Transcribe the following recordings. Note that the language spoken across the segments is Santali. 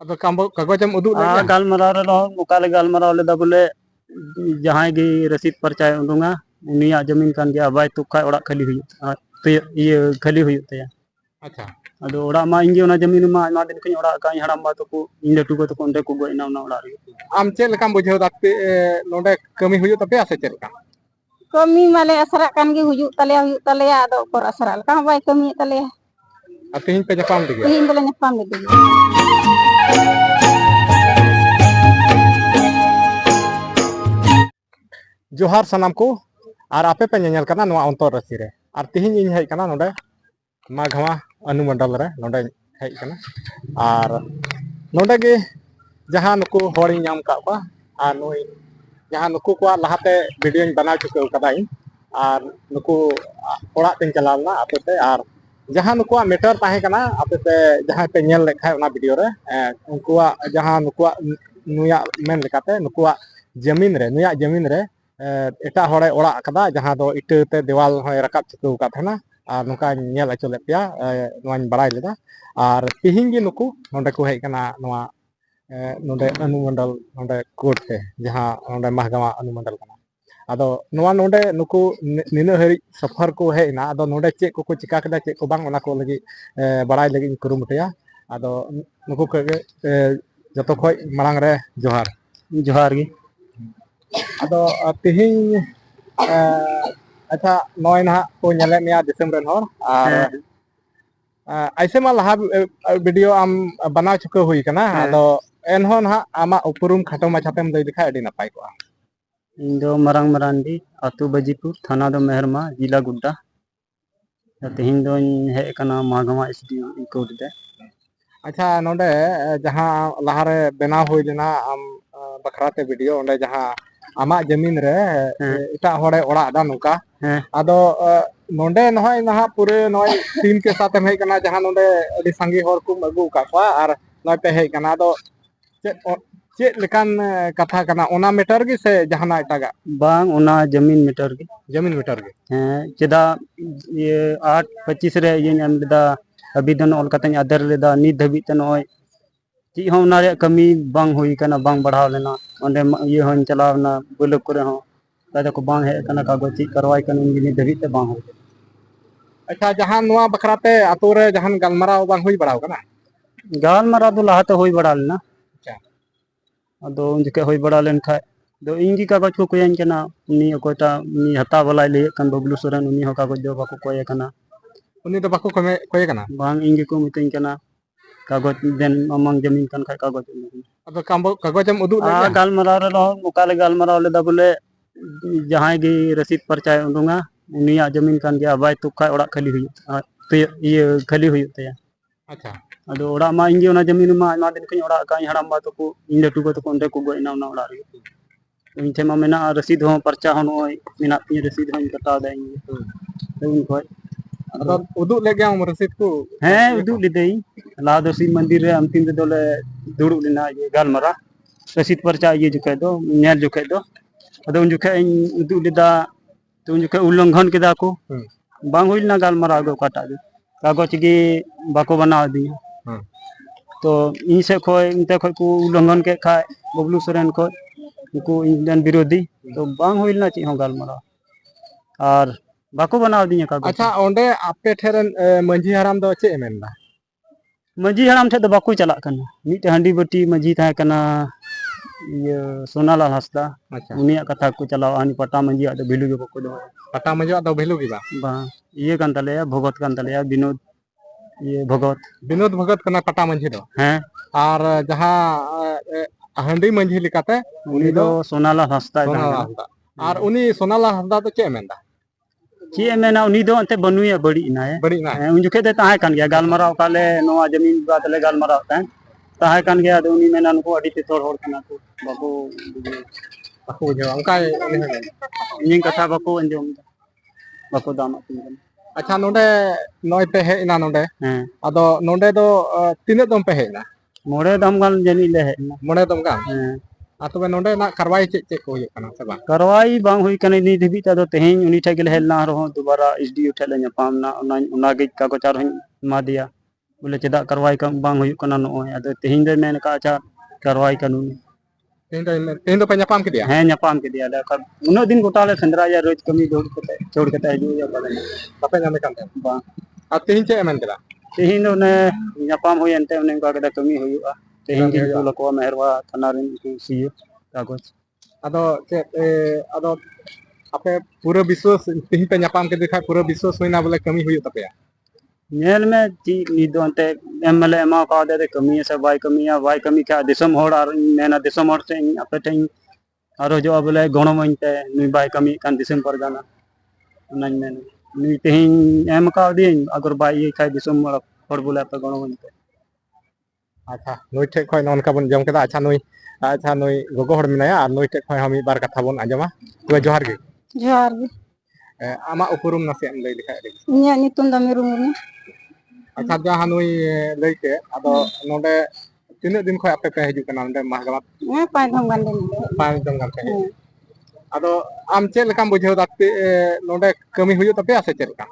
अब कागजम उदू ले गालमराव रे मुकाले गालमराव ले बोले जहां गी रसीद परचाय उडुंगा उनिया जमीन कान गया बाय तुखा ओड़ा खाली हुई ये खाली हुई तया अच्छा अदो ओड़ा मा इंगे ओना जमीन मा आयमा दिन खिन ओड़ा का हड़ाम बा तो को इन लटू को तो कोंडे को गोइना ओना ओड़ा रे आम चेक लेकाम बुझाव दाते नोडे कमी हुई तपे से चेक कमी माले असरा कान गे हुजु तलेया आदो पर असरा का बाय कमी तलेया तेहन पे जपाम दिगे तेहन बोले नेपाम दे जोहार सनाम को और आपे पे नेल करना नोआ अंतर रसी रे और तेहन इन हेज करना नोडे माघवा अनुमंडल रे नोडे हेज करना और नोडे गे जहां नुकु होड़ी नाम का और नुई जहां नुकु को लहाते वीडियो बना चुके कदाई और नुकु ओड़ा तेन चलावना आपे पे और जहां नुकुआ मेटर ताहे कना आपे पे जहां पे नेल लेखाय ओना वीडियो रे उनकुआ जहां नुकुआ नुया मेन लेकाते नुकुआ जमीन रे एटा होड़े ओड़ा कदा जहां दो इटे देवाल होय रकाब चुकौ का थना और नुका नेल अचले पिया नोन बड़ाई लेदा और तिहिं गे नुकु नोंडे को हेय कना नोआ नोंडे अनुमंडल नोंडे कोर्ट ते जहां नोंडे महगमा अनुमंडल कना अदो नोआ नोंडे नुकु निना हरि सफर को हेना अदो नोंडे चेक को चिका कदा चेक को बांग ओना को लगी बड़ाई लगी कुरुमुटया अदो नुकु के जतो खोय मांग रे जोहार जोहार गे अदो तिहिं अच्छा नॉय ना को नेले मिया दिसम रन होर और ऐसे मा लहा वीडियो आम बना चुके हुई कना अदो एनहोन हा आमा उपरुम खाटो माछातेम लई दिखा अडी नपाय को इंदो मरंग मरांडी अतु बजीपुर थाना दो मेहरमा जिला गुड्डा तेहिं दो हे कना मागमा एसडीओ कोर्ट दे अच्छा नोंडे जहां लहारे बनाव हुई लेना आम बखराते वीडियो ओंडे जहां आमा जमीन रे इटा होड़े ओड़ा दा नुका अदो नोंडे नहय नहा पूरे नय टीम के साथ में कना जहां नोंडे अडी संगी होर को अगु का और नय पे हे कना दो चेक लेकान कथा कना ओना मीटर गे से जहाना इटागा बांग ओना जमीन मीटर गे चेदा ये 8/25 रे ये एम लेदा अभिधन ऑल कतन आदर लेदा नि धबी त नय ची हो ना रे कमी बांग हुई कना बांग बढ़ाव लेना ओंडे ये होन चलावना बुलक करे हो दादा को बांग हे कना कागज ची करवाई कन नि धबी त बांग हो अच्छा जहां नोआ बखराते आतो रे जहां गलमराव बांग हुई बड़ाव कना गालमरा दो लाहाते हुई बड़ा लेना अच्छा अदो उन जके हुई बड़ा लेन खाय दो इंगी कागज को कोयन कना उनी ओकोटा उनी हता वाला ले कन बबलू सोरेन उनी हो कागज दो बाको कोय कना उनी तो बाको कोय कना बांग इंगी को मितइन कना कागज देन अमंग जमीन कन खाय कागज अब कागजम उदू ले गालमराव रे मुकाले गालमराव ले दा बोले जहां गी रसीद परचाय उडुंगा उनिया जमीन कान गया बाय तुखा ओड़ा खाली हुई ये खाली हुई तया अच्छा अदो ओड़ा मा इंगे ओना जमीन मा आयमा दिन खिन ओड़ा का हड़ाम बा तो को इन लटू को तो कोंडे को गोइना ओना ओड़ा रे इन थे मा मेना रसीद हो परचा हो नय मेना पि रसीद हो कटाव दे इन कोय अदो उदू ले गया रसीद को उदू लिदेई लादोसी मंदिर रे अंतिम रे दोले दुड़ु लेना ये गालमरा रसीद परचा ये जुके दो नेल जुके दो अदो उन जुके उदू लेदा तो उन जुके उल्लंघन केदा को बांग हुइलना गालमरा गो काटा दे कागज गे बाको बना दिया तो इन से खोय इनते खोय को उल्लंघन के खाय बबलू सोरेन को को इंडियन विरोधी तो बांग हुइलना ची हो गालमरा और बाको बना दिया कागज अच्छा ओंडे आपे ठेरन मंझी हराम दो चे मेनदा मंझी हराम ठे दो बाको चला कना मिटे हंडी बटी मंझी था कना ये सोनालाल हंसदा उनिया कथा को चलाव आनी पटा मंझी आ भेलू जो को दो पटा मंझी आ दो भेलू की बा ये कान तलेया भगत कान तलेया विनोद ये भगत कना पटा मंझी दो और जहां हंडी मंझी लिकाते उनी दो सोनालाल हंसदा और उनी सोनालाल हंसदा तो चे मेनदा ची मेना उनी दो अंते बनुया बड़ी ना है उन जुखे दे ताहे कान गया गालमराव काले नोआ जमीन बात ले गालमराव ताहे कान गया उनी मेना नको अडी ते तोड़ होड़ कना तो बाको जो अंका इन कथा बाको अंजम बाको दाम अच्छा नोंडे नय पे हे ना नोंडे अदो नोंडे दो तिने दम पे हे ना मोड़े दम गान जनी ले हे मोड़े दम गान तबे नोंडे ना कार्रवाई चे को हुई कना से बा कार्रवाई बांग हुई कने नि धबी ता दो तेहें उनी ठे गेल हेलना रहो दोबारा एसडीओ ठे ले पामना उना गे कागज आर मा दिया बोले चेदा कार्रवाई बांग हुयुक कना नोय अदो तेहिं दे मेन का अच्छा कार्रवाई कानून तेहिं दो पे nyapam kedia है ᱧᱟᱯᱟᱢ ᱠᱮᱫᱮᱭᱟ ᱞᱮ ᱩᱱᱟᱹᱜ ᱫᱤन ᱜᱚᱴᱟ ᱞᱮ ᱥᱮᱸᱫᱽᱨᱟᱭᱟ ᱨᱳᱡ ᱠᱟᱹᱢᱤ ᱪᱷᱚᱲ ᱠᱟᱛᱮ ᱦᱤᱡᱩᱜ ᱦᱩᱭᱩᱜᱼᱟ ᱵᱟᱞᱮ bape nyame kan te ᱵᱟᱝ ar tehiं che emen keda ᱛᱮᱦᱤᱧ ᱫᱚ ᱚᱱᱮ ᱧᱟᱯᱟᱢ ᱦᱩᱭᱮᱱᱛᱮ ᱚᱱᱮ ᱚᱱᱠᱟ ᱠᱟᱛᱮ ᱠᱟᱹᱢᱤ ᱦᱩᱭᱩᱜᱼᱟ ᱛᱮᱦᱤᱧ ᱠᱟᱹᱢᱤ ᱜᱤᱧ ᱦᱩᱭᱩᱜᱼᱟ ᱠᱩᱞ ᱟᱠᱚᱣᱟ ᱢᱮᱦᱨᱵᱟ ᱛᱷᱟᱱᱟ ᱨᱮᱱ ᱥᱤᱭᱳ ᱠᱟᱜᱚᱡᱽ ado che ado ape pura biswas tehiं pe nyapam kedi kha pura biswas hoina bole kami huyuk tapeya ᱧᱮᱞ ᱢᱮ ᱪᱮᱫ ᱱᱤᱛ ᱫᱚ ᱮᱱᱛᱮ ᱮᱢᱮᱞᱮ ᱮᱢᱟ ᱠᱟᱣᱫᱮᱭᱟ ᱠᱟᱹᱢᱤᱭᱟ ᱥᱮ ᱵᱟᱭ ᱠᱟᱹᱢᱤᱭᱟ ᱵᱟᱭ ᱠᱟᱹᱢᱤ ᱠᱷᱟᱡ ᱫᱤᱥᱚᱢ ᱦᱚᱲ ᱟᱨ ᱢᱮᱱᱟ ᱫᱤᱥᱚᱢ ᱦᱚᱲ ᱴᱷᱮᱱ ᱟᱯᱮ ᱴᱷᱮᱱ ᱟᱨᱚ ᱦᱤᱡᱩᱜᱼᱟ ᱵᱚᱞᱮ ᱜᱚᱲᱚᱢᱟᱹᱧ ᱯᱮ ᱱᱩᱭ ᱵᱟᱭ ᱠᱟᱹᱢᱤᱭᱮᱫ ᱠᱟᱱ ᱫᱤᱥᱚᱢ ᱯᱟᱨᱜᱟᱱᱟ ᱚᱱᱟᱧ ᱢᱮᱱᱟ ᱱᱩᱭ ᱛᱮᱦᱮᱧ ᱮᱢ ᱠᱟᱣᱫᱤᱭᱟᱹᱧ ᱟᱜᱚᱨ ᱵᱟᱭ ᱤᱭᱟᱹᱭ ᱠᱷᱟᱡ ᱫᱤᱥᱚᱢ ᱦᱚᱲ ᱵᱚᱞᱮ ᱟᱯᱮ ᱜᱚᱲᱚᱢᱟᱹᱧ ᱯᱮ acha nui thek khoi non ka bon jom keda acha nui gogo hor minaya ar nui thek khoi ha mi bar katha bon anjoma to johar ge ᱡᱚᱦᱟᱨ ᱜᱮ ama upurum nase em lay likha ᱤᱧᱟᱹᱜ ᱧᱩᱛᱩᱢ ᱫᱚ ᱢᱤᱨᱩ Murmu acha jahan nui lay ke ado nonde tinac din khoi ape pe hiju kana nonde mahkamat 5 ᱫᱷᱚᱢ ᱜᱟᱱ ᱞᱤᱧ ᱦᱮᱡ pang jong kan pe ado am che lekam bujhau date nonde kami huyuk tapeya se che leka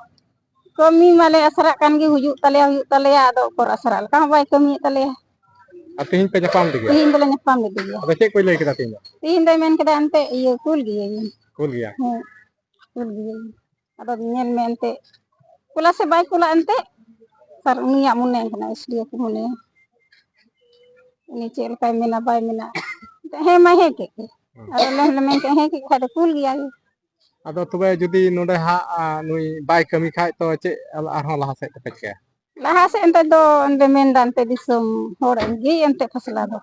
ᱠᱟᱹᱢᱤ ᱢᱟᱞᱮ ᱟᱥᱨᱟᱜ ᱠᱟᱱ ᱜᱮ ᱦᱩᱭᱩᱜ ᱛᱟᱞᱮᱭᱟ ᱟᱫᱚ ᱚᱠᱚᱨ ᱟᱥᱨᱟ ᱞᱮᱠᱟ ᱦᱚᱸ ᱵᱟᱭ ᱠᱟᱹᱢᱤᱭᱮᱫ ᱛᱟᱞᱮᱭᱟ ar tehiं pe nyapam de ge ᱛᱤᱦᱤᱧ ᱫᱚᱞᱮ ᱧᱟᱯᱟᱢ ᱞᱮᱫᱮ ᱜᱮᱭᱟ ado che koi lay keda tehiं do ᱛᱤᱦᱤᱧ ᱫᱚᱭ ᱢᱮᱱ ᱠᱮᱫᱟ ᱮᱱᱛᱮ ᱤᱭᱟᱹ ᱠᱩᱞ ᱜᱤᱭᱟᱹᱧ cool gaya ᱦᱮᱸ ᱠᱩᱞ ᱜᱤᱭᱟᱹᱧ ᱟᱫᱚ ᱧᱮᱞ ᱢᱮ ᱮᱱᱛᱮ ᱠᱩᱞᱟ ᱥᱮ ᱵᱟᱭ ᱠᱩᱞᱟ ᱮᱱᱛᱮ ᱥᱟᱨ ᱩᱱᱤᱭᱟᱜ ᱢᱚᱱᱮ ᱠᱟᱱᱟ ᱮᱥᱰᱤᱳ ᱠᱚ ᱢᱚᱱᱮ ᱩᱱᱤ ᱪᱮᱫ ᱞᱮᱠᱟᱭ ᱢᱮᱱᱟ ᱵᱟᱭ ᱢᱮᱱᱟ ᱦᱮᱸ ᱢᱟ ᱦᱮᱸ ᱠᱮᱫ ᱜᱮ ᱟᱫᱚ ᱞᱮ ᱢᱮᱱ ᱠᱮᱫ ᱦᱮᱸ ᱠᱮᱫ ᱠᱷᱟᱡ ᱫᱚ ᱠᱩᱞ ᱜᱮᱭᱟᱭ ado tobe judi nonde ha nui bai kami khai to che arhon laha sed tepe che ᱞᱟᱦᱟ ᱥᱮᱫ ᱮᱱᱛᱮ ᱫᱚ ᱚᱸᱰᱮ ᱢᱮᱱᱫᱟ ᱮᱱᱛᱮ ᱫᱤᱥᱚᱢ ᱦᱚᱲ ᱜᱮ ᱮᱱᱛᱮ ᱯᱷᱟᱥᱞᱟ ᱫᱚ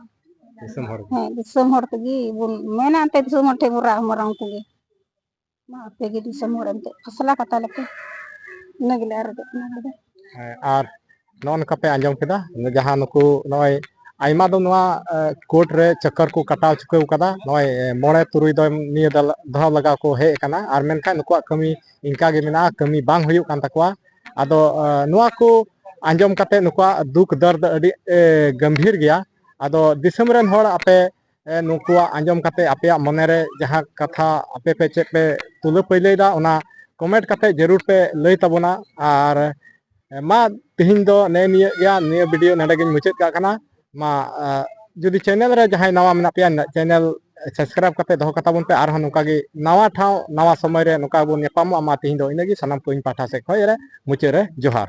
disum hor ᱦᱮᱸ ᱫᱤᱥᱚᱢ ᱦᱚᱲ ᱛᱮᱜᱮ ᱵᱚᱱ ᱢᱮᱱᱟ ᱮᱱᱛᱮ ᱫᱤᱥᱚᱢ ᱦᱚᱲ ᱴᱷᱮᱱ ᱵᱚᱱ ᱨᱟᱜ ᱦᱚᱢᱚᱨᱟᱣ ᱩᱱᱠᱩ ᱜᱮ ᱢᱟ ᱟᱯᱮ ᱜᱮ ᱫᱤᱥᱚᱢ ᱦᱚᱲ ᱮᱱᱛᱮ ᱯᱷᱟᱥᱞᱟ ᱠᱟᱛᱟ ᱞᱮᱯᱮ ᱤᱱᱟᱹ ᱜᱮᱞᱮ ᱟᱨᱚᱡᱚᱜ ᱠᱟᱱᱟ ᱟᱞᱮ ᱫᱚ ar non ka pe anjom keda jahan nuku noi aima do noa court re chakar ko kataw chukau kada noi mone turui do niya dha laga ko he kana ar men kha nuku kami inka ge mena kami bang huyuk kan takwa ado noa ko anjom kate nuku duk dard adi gambhir gaya ado disam ren hor ape nuku anjom kate ape monere jaha katha ape pe che pe tula pailai da ona comment kate jarur pe lay tabona ar ma tihin do ne niya ya niya video nade gin muchet ka kana ma judi channel re jahay nawa mena peya channel subscribe kate doho kata bon pe ar hon nuka gi nawa thaw nawa somoy re nuka bon nyapamo ama tihin do inagi sanam ko in patha se khoi re muche re johar